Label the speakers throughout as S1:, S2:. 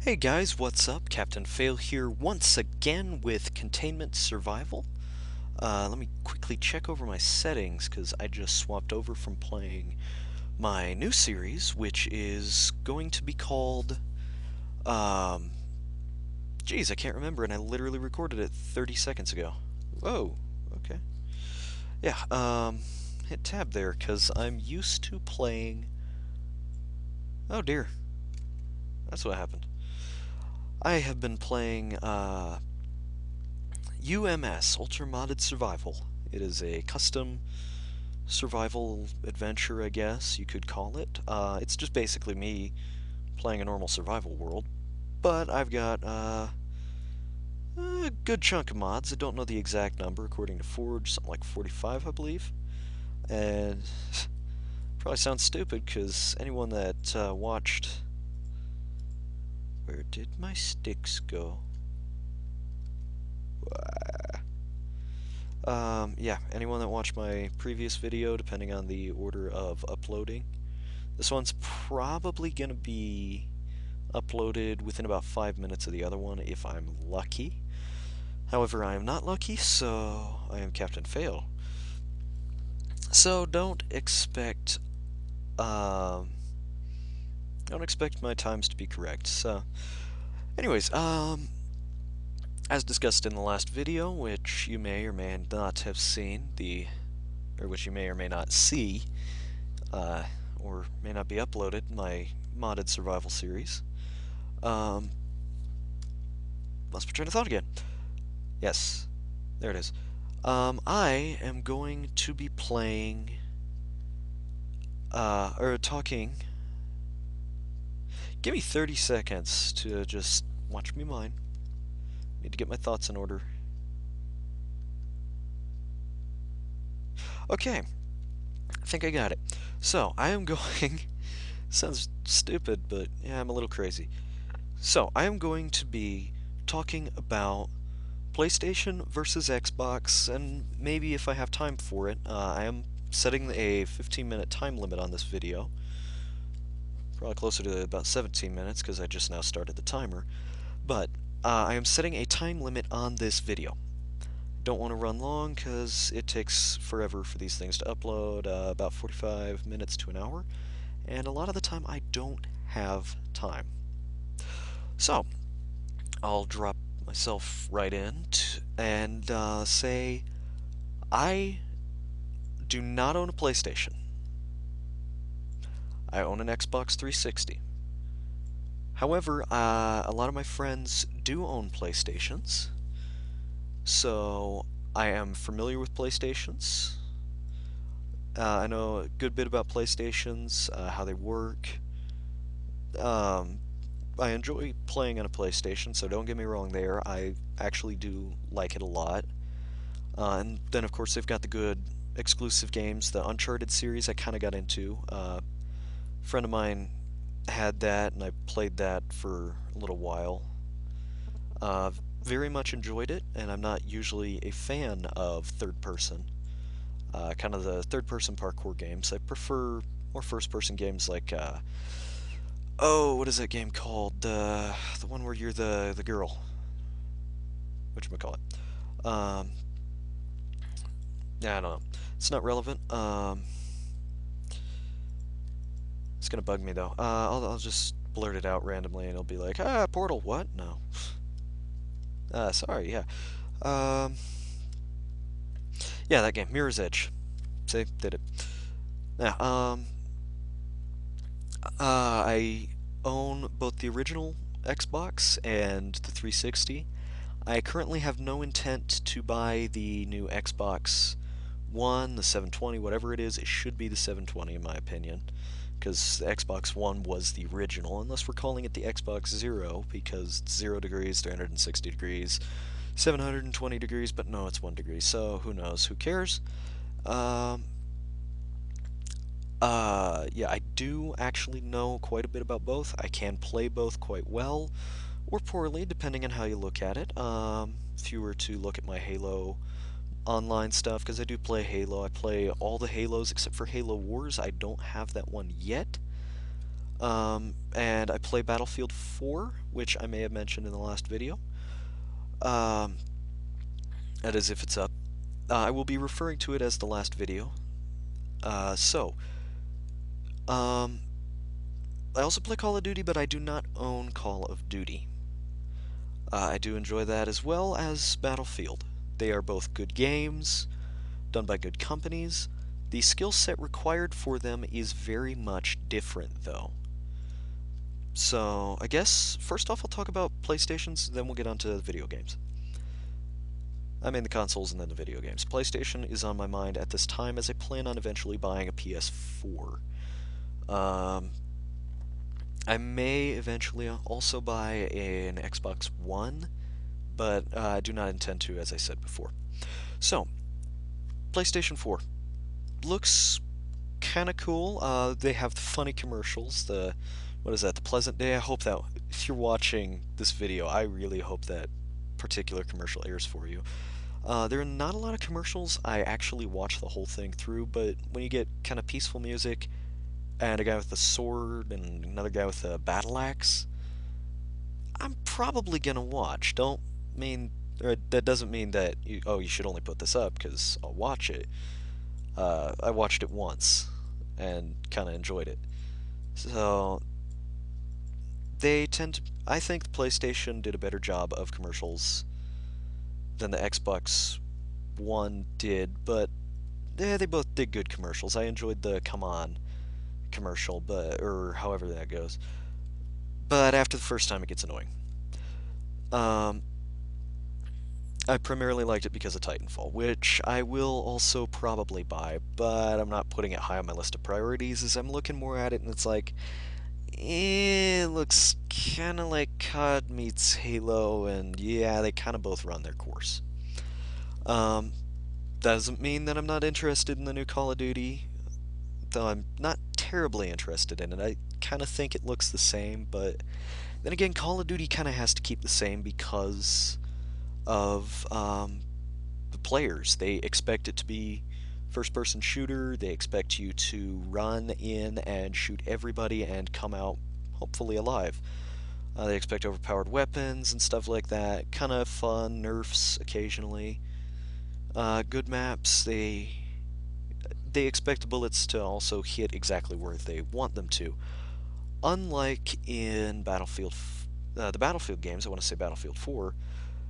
S1: Hey guys, what's up? Captain Fail here once again with Containment Survival. Let me quickly check over my settings because I just swapped over from playing my new series, which is going to be called, um, geez, I can't remember, and I literally recorded it 30 seconds ago. Whoa, okay. Yeah, hit tab there because I'm used to playing. Oh dear, that's what happened. I have been playing, UMS, Ultra Modded Survival. It is a custom survival adventure, I guess you could call it. It's just basically me playing a normal survival world, but I've got a good chunk of mods. I don't know the exact number, according to Forge, something like 45, I believe. And probably sounds stupid, because anyone that watched... Where did my sticks go? Yeah, anyone that watched my previous video, depending on the order of uploading, this one's probably gonna be uploaded within about 5 minutes of the other one if I'm lucky. However, I am not lucky, so I am Captain Fail. So don't expect my times to be correct. So, anyways, as discussed in the last video, which you may or may not have seen, or which you may or may not see, uh, or may not be uploaded, my modded survival series. Lost my train of thought again. Yes, there it is. I am going to be playing, or talking. Give me 30 seconds to just watch me mine. Need to get my thoughts in order. Okay, I think I got it. So, I am going... sounds stupid, but yeah, I'm a little crazy. So, I am going to be talking about PlayStation versus Xbox, and maybe if I have time for it, I am setting a 15-minute time limit on this video. Probably closer to about 17 minutes because I just now started the timer. But I am setting a time limit on this video. Don't want to run long because it takes forever for these things to upload, about 45 minutes to an hour, and a lot of the time I don't have time. So, I'll drop myself right in and say I do not own a PlayStation. I own an Xbox 360. However, a lot of my friends do own PlayStations, so I am familiar with PlayStations. I know a good bit about PlayStations, how they work. Um, I enjoy playing on a PlayStation, so don't get me wrong there. I actually do like it a lot. And then, of course, they've got the good exclusive games. The Uncharted series I kind of got into. A friend of mine had that, and I played that for a little while. Uh, very much enjoyed it, and I'm not usually a fan of third-person. Kind of the third-person parkour games. I prefer more first-person games like, oh, what is that game called? The one where you're the girl. Whatchamacallit? Um, yeah, I don't know. It's not relevant. It's gonna bug me though. I'll just blurt it out randomly, and it'll be like, Portal. What? No. Sorry. Yeah. Um, yeah, that game, Mirror's Edge. See, did it. Now, I own both the original Xbox and the 360. I currently have no intent to buy the new Xbox One, the 720, whatever it is. It should be the 720 in my opinion, because the Xbox One was the original, unless we're calling it the Xbox Zero, because it's 0 degrees, 360 degrees, 720 degrees, but no, it's 1 degree, so who knows, who cares? Um, yeah, I do actually know quite a bit about both. I can play both quite well, or poorly, depending on how you look at it. If you were to look at my Halo online stuff, because I do play Halo. I play all the Halos except for Halo Wars. I don't have that one yet. and I play Battlefield 4, which I may have mentioned in the last video. Um, that is if it's up. I will be referring to it as the last video. So, um, I also play Call of Duty, but I do not own Call of Duty. I do enjoy that as well as Battlefield. They are both good games, done by good companies. The skill set required for them is very much different, though. So, I guess first off, I'll talk about PlayStations, then we'll get on to video games. I mean the consoles and then the video games. PlayStation is on my mind at this time as I plan on eventually buying a PS4. Um, I may eventually also buy an Xbox One, but I do not intend to, as I said before. So, PlayStation 4 looks kind of cool. They have the funny commercials. What is that? The Pleasant Day. I hope that if you're watching this video, I really hope that particular commercial airs for you. There are not a lot of commercials I actually watch the whole thing through, but when you get kind of peaceful music and a guy with a sword and another guy with a battle axe, I'm probably gonna watch. Don't mean that doesn't mean that you should only put this up because I'll watch it. I watched it once and kind of enjoyed it. So they tend to. I think the PlayStation did a better job of commercials than the Xbox One did, but yeah, they both did good commercials. I enjoyed the "Come On" commercial, or however that goes. But after the first time, it gets annoying. Um, I primarily liked it because of Titanfall, which I will also probably buy, but I'm not putting it high on my list of priorities as I'm looking more at it and it's like, it looks kind of like COD meets Halo, and yeah, they kind of both run their course. Um, doesn't mean that I'm not interested in the new Call of Duty, though I'm not terribly interested in it. I kind of think it looks the same, but then again, Call of Duty kind of has to keep the same because of the players. They expect it to be first person shooter, they expect you to run in and shoot everybody and come out hopefully alive. They expect overpowered weapons and stuff like that. Kind of fun nerfs occasionally. Good maps. They expect bullets to also hit exactly where they want them to. Unlike in the Battlefield games, I want to say Battlefield 4,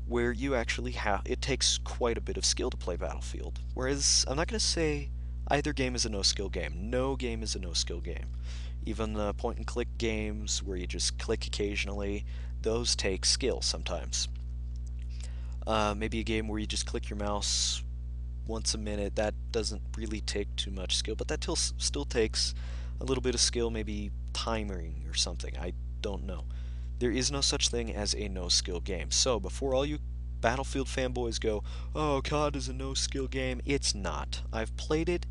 S1: where you actually have it takes quite a bit of skill to play Battlefield. Whereas I'm not going to say either game is a no skill game. No game is a no skill game. Even the point and click games where you just click occasionally, those take skill sometimes. Maybe a game where you just click your mouse once a minute, that doesn't really take too much skill, but that still takes a little bit of skill, maybe timing or something. I don't know. There is no such thing as a no-skill game. So before all you Battlefield fanboys go, oh, COD is a no-skill game, it's not. I've played it.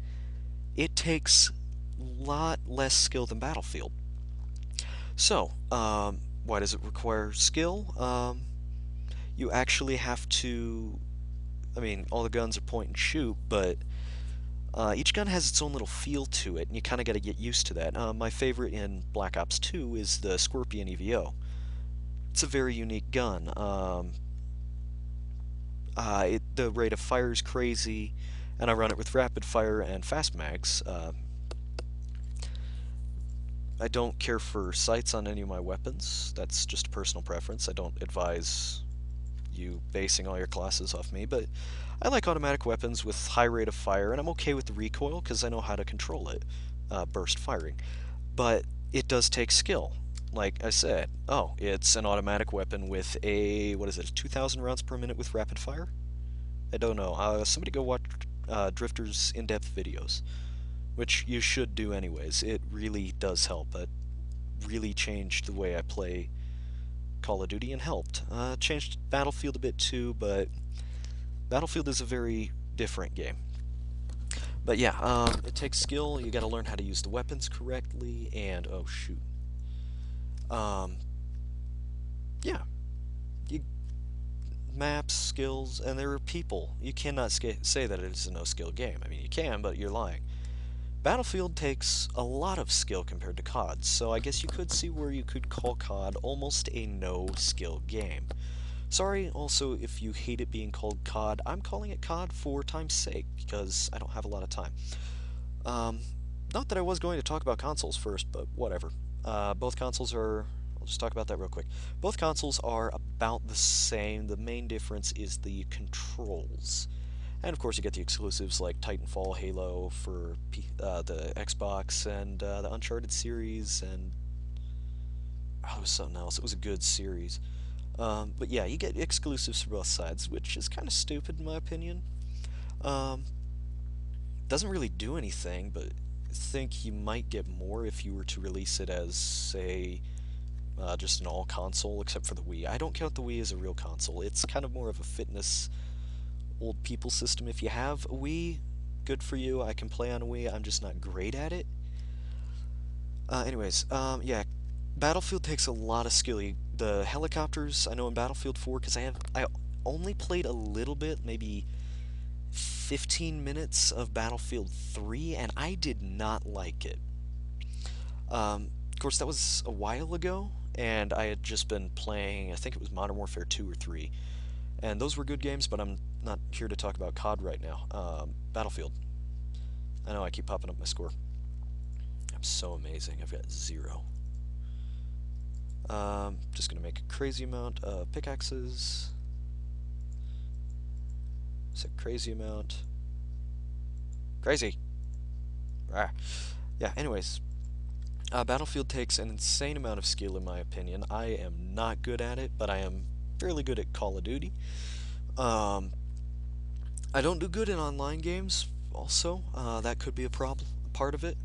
S1: It takes a lot less skill than Battlefield. So, why does it require skill? You actually have to. I mean, all the guns are point and shoot, but each gun has its own little feel to it, and you kind of got to get used to that. My favorite in Black Ops 2 is the Scorpion EVO. It's a very unique gun. The rate of fire is crazy, and I run it with rapid fire and fast mags. I don't care for sights on any of my weapons. That's just a personal preference. I don't advise you basing all your classes off me, but I like automatic weapons with high rate of fire, and I'm okay with the recoil because I know how to control it, burst firing. But it does take skill. Like I said, oh, it's an automatic weapon with what is it, 2,000 rounds per minute with rapid fire? I don't know. Somebody go watch Drifter's in-depth videos, which you should do anyways. It really does help. It really changed the way I play Call of Duty and helped. Changed Battlefield a bit too, but Battlefield is a very different game. But yeah, it takes skill. You got to learn how to use the weapons correctly, and oh shoot, um, yeah, you maps, skills, and there are people. You cannot say that it is a no-skill game. I mean, you can, but you're lying. Battlefield takes a lot of skill compared to COD, so I guess you could see where you could call COD almost a no-skill game. Sorry also if you hate it being called COD, I'm calling it COD for time's sake, because I don't have a lot of time. Um, Not that I was going to talk about consoles first, but whatever. Both consoles are... I'll just talk about that real quick. Both consoles are about the same. The main difference is the controls. And of course, you get the exclusives like Titanfall, Halo for the Xbox, and the Uncharted series, and oh, it was something else. It was a good series. But yeah, you get exclusives for both sides, which is kind of stupid in my opinion. Um, doesn't really do anything, but I think you might get more if you were to release it as, say, just an all console, except for the Wii. I don't count the Wii as a real console. It's kind of more of a fitness old people system. If you have a Wii, good for you. I can play on a Wii. I'm just not great at it. Yeah, Battlefield takes a lot of skill. The helicopters I know in Battlefield 4 because I only played a little bit, maybe 15 minutes of Battlefield 3, and I did not like it. Of course, that was a while ago, and I had just been playing, I think it was Modern Warfare 2 or 3, and those were good games, but I'm not here to talk about COD right now. Battlefield. I know I keep popping up my score. I'm so amazing. I've got 0. Just gonna make a crazy amount of pickaxes. It's a crazy amount. Crazy! Rah. Yeah, anyways. Battlefield takes an insane amount of skill in my opinion. I am not good at it, but I am fairly good at Call of Duty. Um, I don't do good in online games, also. That could be a problem, part of it.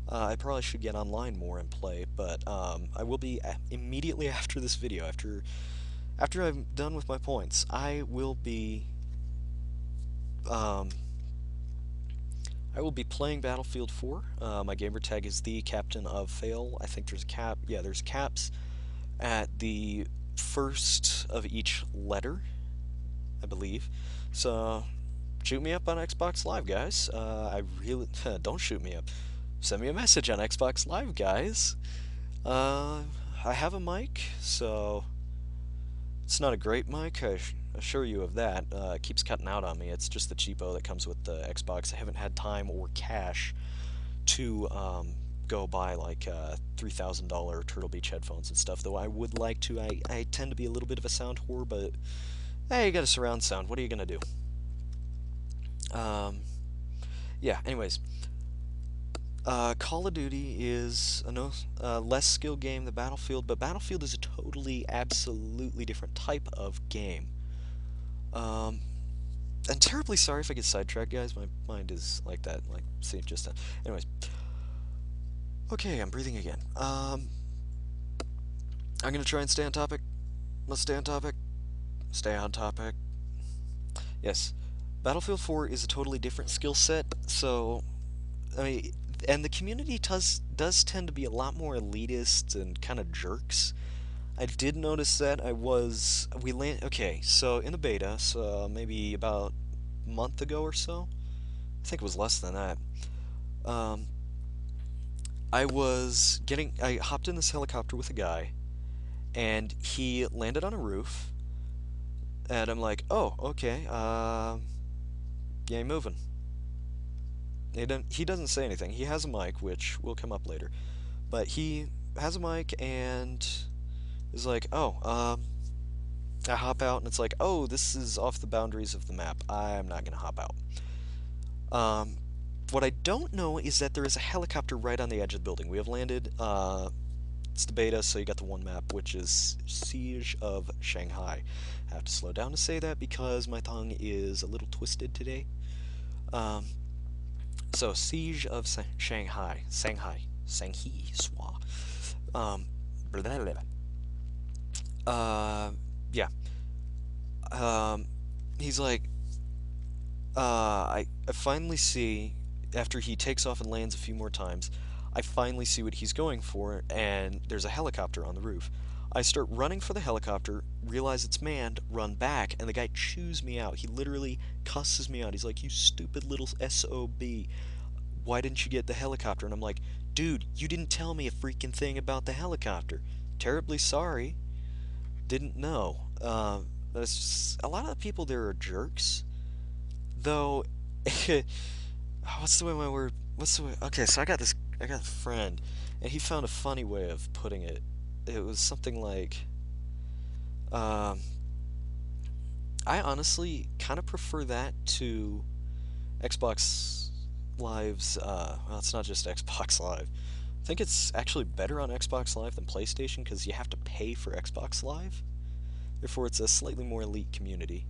S1: I probably should get online more and play, but I will be immediately after this video, after I'm done with my points, um, I will be playing Battlefield 4. My gamer tag is the Captain of Fail. I think there's a cap. Yeah, there's caps at the first of each letter, I believe. So shoot me up on Xbox Live, guys. I really don't shoot me up. Send me a message on Xbox Live, guys. I have a mic, so it's not a great mic, I assure you of that. It keeps cutting out on me. It's just the cheapo that comes with the Xbox. I haven't had time or cash to go buy like $3,000 Turtle Beach headphones and stuff, though I would like to. I tend to be a little bit of a sound whore, but hey, you got a surround sound. What are you going to do? Yeah, anyways. Call of Duty is a no, less skill game than Battlefield, but Battlefield is a totally, absolutely different type of game. Um, I'm terribly sorry if I get sidetracked, guys. My mind is like that, like, see, just then. Anyways. Okay, I'm breathing again. I'm gonna try and stay on topic. Let's stay on topic. Stay on topic. Yes. Battlefield 4 is a totally different skill set, so I mean, and the community does tend to be a lot more elitist and kind of jerks. I did notice that. Okay, so in the beta, so maybe about a month ago or so, I think it was less than that. Um, I hopped in this helicopter with a guy, and he landed on a roof, and I'm like, oh, okay, yeah, moving. He doesn't say anything. He has a mic, which will come up later. But he has a mic and is like, oh, I hop out and it's like, oh, this is off the boundaries of the map. I'm not going to hop out. Um, what I don't know is that there is a helicopter right on the edge of the building. We have landed. It's the beta, so you got the one map, which is Siege of Shanghai. I have to slow down to say that because my tongue is a little twisted today. So, Siege of Shanghai. Shanghai, Swa. Blah, blah, blah. Yeah. He's like, I finally see, after he takes off and lands a few more times, I finally see what he's going for, and there's a helicopter on the roof. I start running for the helicopter, realize it's manned, run back, and the guy chews me out. He literally cusses me out. He's like, you stupid little SOB. why didn't you get the helicopter? And I'm like, dude, you didn't tell me a freaking thing about the helicopter. Terribly sorry. Didn't know. That's just, a lot of the people there are jerks. Though, what's the way my word? What's the way? Okay, so I got a friend, and he found a funny way of putting it. It was something like, um, I honestly kind of prefer that to Xbox Live's, well, it's not just Xbox Live. I think it's actually better on Xbox Live than PlayStation because you have to pay for Xbox Live. Therefore, it's a slightly more elite community.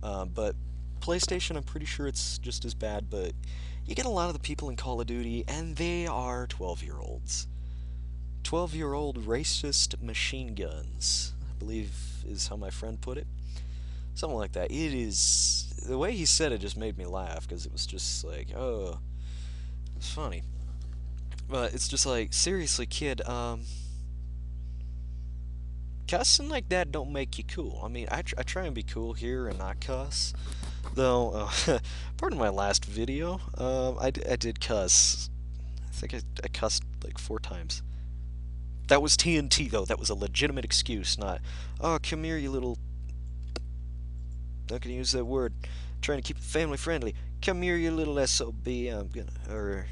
S1: But PlayStation, I'm pretty sure it's just as bad, but you get a lot of the people in Call of Duty, and they are 12-year-olds. 12-year-old racist machine guns, I believe is how my friend put it. Something like that. It is. The way he said it just made me laugh because it was just like, oh, it's funny. But it's just like, seriously, kid, cussing like that don't make you cool. I mean, I try and be cool here and not cuss. Though, part of my last video, I did cuss. I think I cussed like 4 times. That was TNT, though. That was a legitimate excuse, not, oh, come here, you little. Not gonna use that word. Trying to keep it family friendly. Come here, you little SOB. I'm gonna. Or.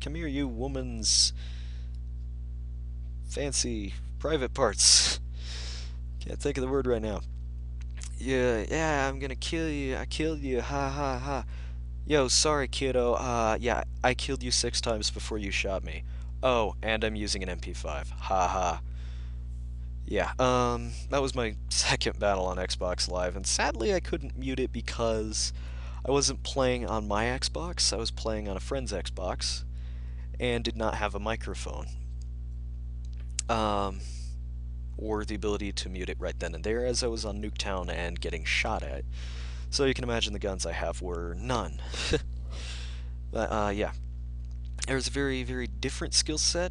S1: Come here, you woman's fancy private parts. Can't think of the word right now. Yeah, I'm gonna kill you. I killed you. Ha ha ha. Yo, sorry, kiddo. Yeah, I killed you 6 times before you shot me. Oh, and I'm using an MP5. Ha ha. Yeah, that was my second battle on Xbox Live, and sadly I couldn't mute it because I wasn't playing on my Xbox, I was playing on a friend's Xbox, and did not have a microphone. Um, or the ability to mute it right then and there as I was on Nuketown and getting shot at. So you can imagine the guns I have were none. But, yeah. There's a very, very different skill set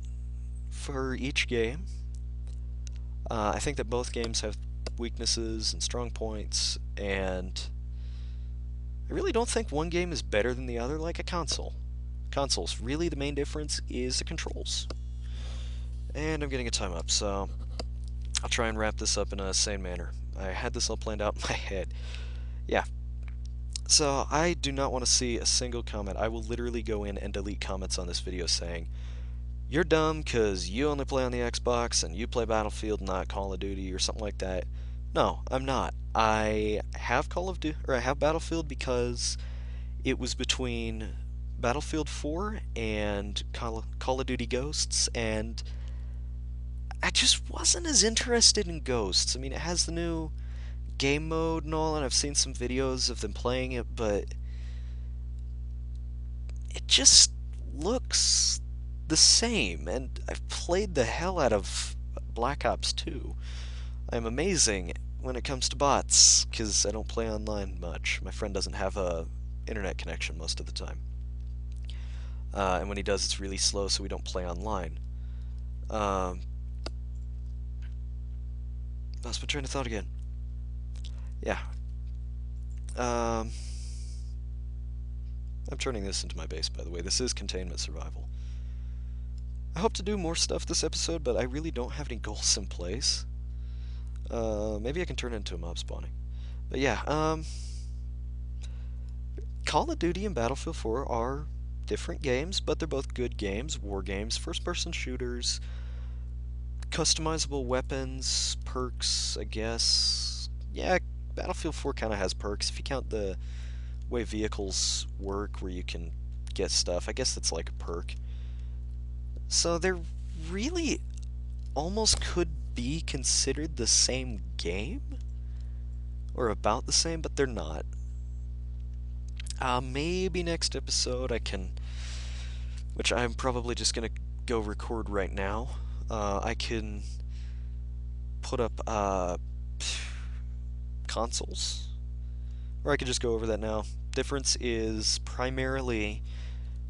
S1: for each game. I think that both games have weaknesses and strong points, and I really don't think one game is better than the other like a console. Consoles, really the main difference is the controls. And I'm getting a time up, so I'll try and wrap this up in a sane manner. I had this all planned out in my head. Yeah. So I do not want to see a single comment. I will literally go in and delete comments on this video saying, you're dumb because you only play on the Xbox and you play Battlefield, not Call of Duty or something like that. No, I'm not. I have Call of Duty, or I have Battlefield because it was between Battlefield 4 and Call of Duty Ghosts, and I just wasn't as interested in Ghosts. I mean, it has the new game mode and all, and I've seen some videos of them playing it, but it just looks the same, and I've played the hell out of Black Ops 2. I'm amazing when it comes to bots, because I don't play online much. My friend doesn't have a internet connection most of the time. And when he does, it's really slow, so we don't play online. Lost my train of thought again. Yeah. I'm turning this into my base, by the way. This is containment survival. I hope to do more stuff this episode, but I really don't have any goals in place. Maybe I can turn it into a mob spawning. But yeah, Call of Duty and Battlefield 4 are different games, but they're both good games, war games, first-person shooters, customizable weapons, perks, I guess. Yeah, Battlefield 4 kind of has perks. If you count the way vehicles work, where you can get stuff, I guess that's like a perk. So they're really almost could be considered the same game, or about the same, but they're not. Maybe next episode I can, which I'm probably just gonna go record right now, I can put up consoles, or I could just go over that now. Difference is primarily,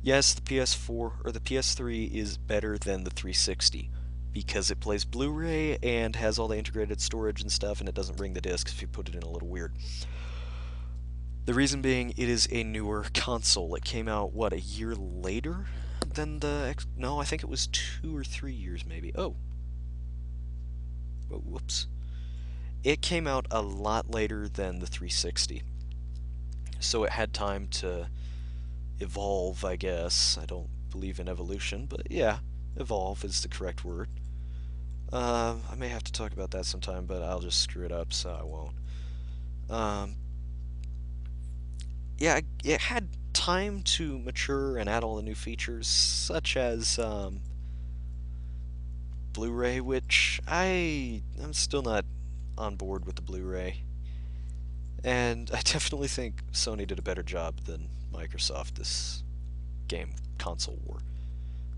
S1: yes, the PS4 or the PS3 is better than the 360 because it plays Blu-ray and has all the integrated storage and stuff, and it doesn't ring the discs if you put it in a little weird. The reason being, it is a newer console. It came out, what, a year later than the X... No, I think it was 2 or 3 years, maybe. Oh, whoops. It came out a lot later than the 360, so it had time to evolve, I guess. I don't believe in evolution, but yeah, evolve is the correct word. I may have to talk about that sometime, but I'll just screw it up, so I won't. Um, yeah, it had time to mature and add all the new features, such as Blu-ray, which I'm still not on board with the Blu-ray. And I definitely think Sony did a better job than Microsoft this game console war.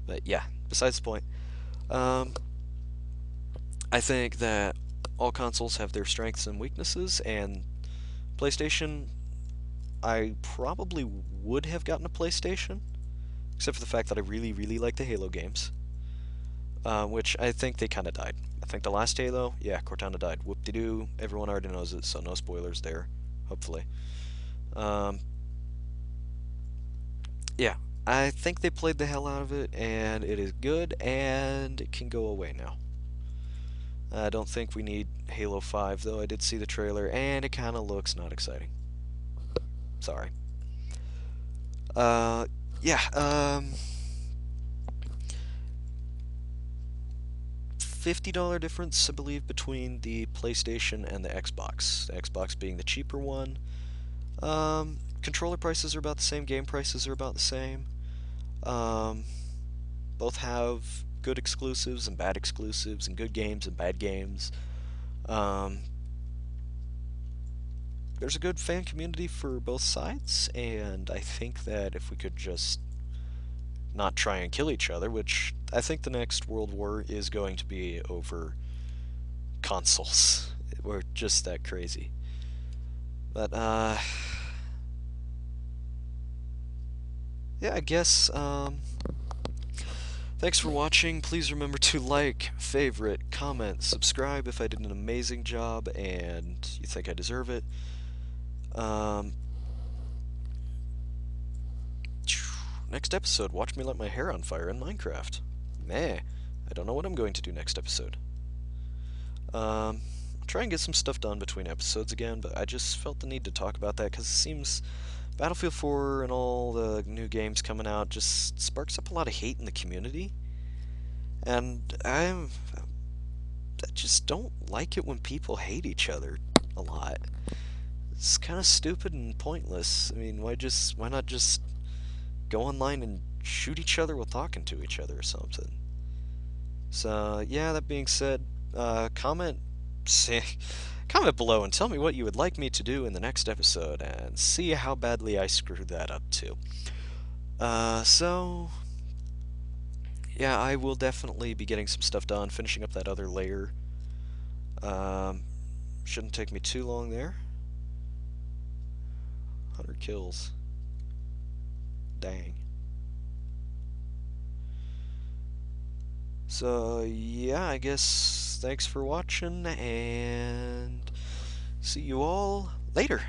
S1: But yeah, besides the point. Um, I think that all consoles have their strengths and weaknesses, and PlayStation, I probably would have gotten a PlayStation, except for the fact that I really, really like the Halo games, which I think they kind of died. I think the last Halo, yeah, Cortana died. Whoop-de-doo, everyone already knows it, so no spoilers there, hopefully. Um, yeah, I think they played the hell out of it, and it is good, and it can go away now. I don't think we need Halo 5, though. I did see the trailer, and it kind of looks not exciting. Sorry. Uh, yeah, $50 difference, I believe, between the PlayStation and the Xbox. The Xbox being the cheaper one. Controller prices are about the same, game prices are about the same. Um, both have good exclusives and bad exclusives, and good games and bad games. Um, there's a good fan community for both sides, and I think that if we could just not try and kill each other, which I think the next World War is going to be over consoles. We're just that crazy. But, yeah, I guess, thanks for watching. Please remember to like, favorite, comment, subscribe if I did an amazing job and you think I deserve it. Um, next episode, watch me light my hair on fire in Minecraft. Meh. I don't know what I'm going to do next episode. I'll try and get some stuff done between episodes again, but I just felt the need to talk about that because it seems Battlefield 4 and all the new games coming out just sparks up a lot of hate in the community. And I just don't like it when people hate each other a lot. It's kind of stupid and pointless. I mean, why not just go online and shoot each other while talking to each other or something? So, yeah, that being said, comment comment below and tell me what you would like me to do in the next episode and see how badly I screwed that up too. So yeah, I will definitely be getting some stuff done, finishing up that other layer. Shouldn't take me too long there. 100 kills. Dang. So, yeah, I guess thanks for watching, and see you all later.